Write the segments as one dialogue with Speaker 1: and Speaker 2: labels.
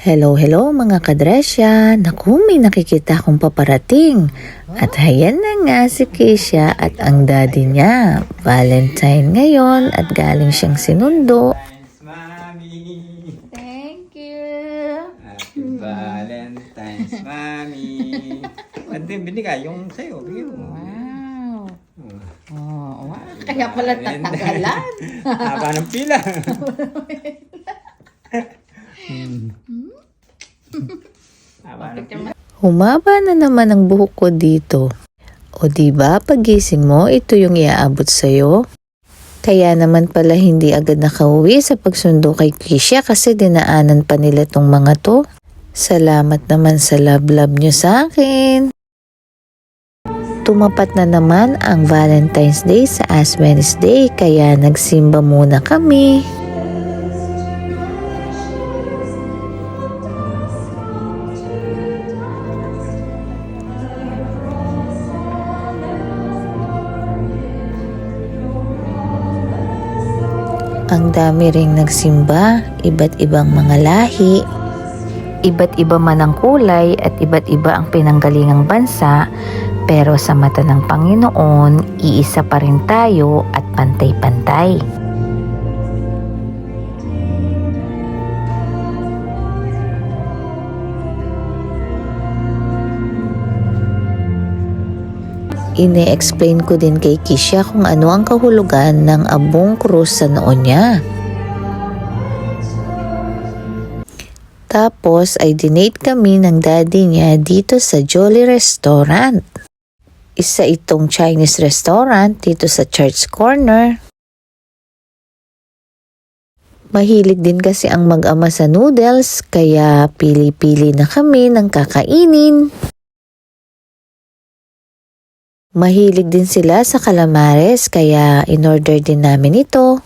Speaker 1: Hello, hello mga kadresya. Naku, may nakikita akong paparating. At hayan na nga si Keisha at ang daddy niya. Valentine ngayon at galing siyang sinundo.
Speaker 2: Mami.
Speaker 3: Thank you.
Speaker 2: Happy Valentine's, Mami. At din, binigay yung sa'yo. Bigyan mo.
Speaker 3: Wow. Oh, wow. Kaya pala tatagalan.
Speaker 2: Haba ng pila. Haba ng pila.
Speaker 1: Humaba na naman ang buhok ko dito. O diba, pagising mo, ito yung iaabot sa'yo. Kaya naman pala hindi agad nakauwi sa pagsundo kay Keisha kasi dinaanan pa nila tong mga to. Salamat naman sa love-love nyo sa akin. Tumapat na naman ang Valentine's Day sa Ash Wednesday kaya nagsimba muna kami. Ang dami ring nagsimba, iba't ibang mga lahi, iba't iba man ang kulay at iba't iba ang pinanggalingang bansa, pero sa mata ng Panginoon, iisa pa rin tayo at pantay-pantay. Ine-explain ko din kay Keisha kung ano ang kahulugan ng abong krus sa noo niya. Tapos ay dinate kami ng daddy niya dito sa Jolly Restaurant. Isa itong Chinese restaurant dito sa Church Corner. Mahilig din kasi ang mag-ama sa noodles kaya pili-pili na kami ng kakainin. Mahilig din sila sa calamares kaya in-order din namin ito.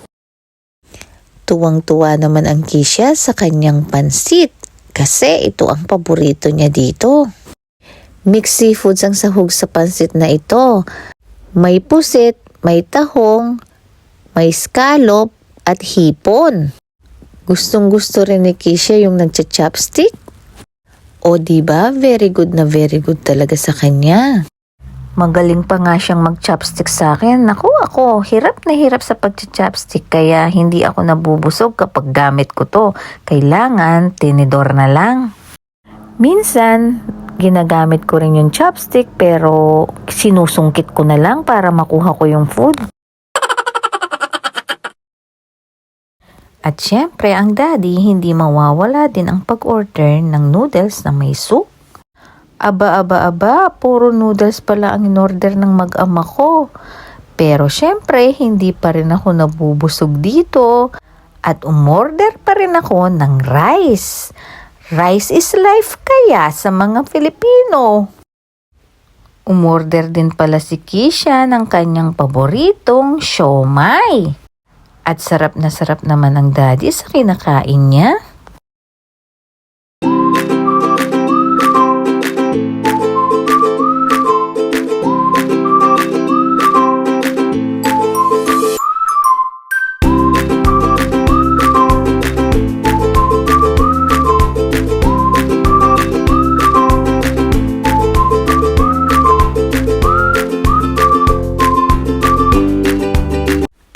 Speaker 1: Tuwang-tuwa naman ang Keisha sa kanyang pansit kasi ito ang paborito niya dito. Mixed seafoods ang sahog sa pansit na ito. May pusit, may tahong, may scallop at hipon. Gustong-gusto rin ni Keisha yung nagcha-chopstick. O diba, very good na very good talaga sa kanya. Magaling pa nga siyang mag-chopstick sa akin. Naku, ako, hirap na hirap sa pag-chopstick kaya hindi ako nabubusog kapag gamit ko to. Kailangan tinidor na lang. Minsan, ginagamit ko rin yung chopstick pero sinusungkit ko na lang para makuha ko yung food. At syempre, ang daddy hindi mawawala din ang pag-order ng noodles na may soup. Aba, puro noodles pala ang in-order ng mag-ama ko. Pero syempre, hindi pa rin ako nabubusog dito at umorder pa rin ako ng rice. Rice is life kaya sa mga Filipino. Umorder din pala si Keisha ng kanyang paboritong siomai. At sarap na sarap naman ang daddy sa kinakain niya.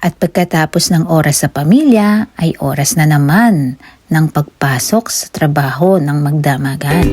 Speaker 1: At pagkatapos ng oras sa pamilya, ay oras na naman ng pagpasok sa trabaho ng magdamagan.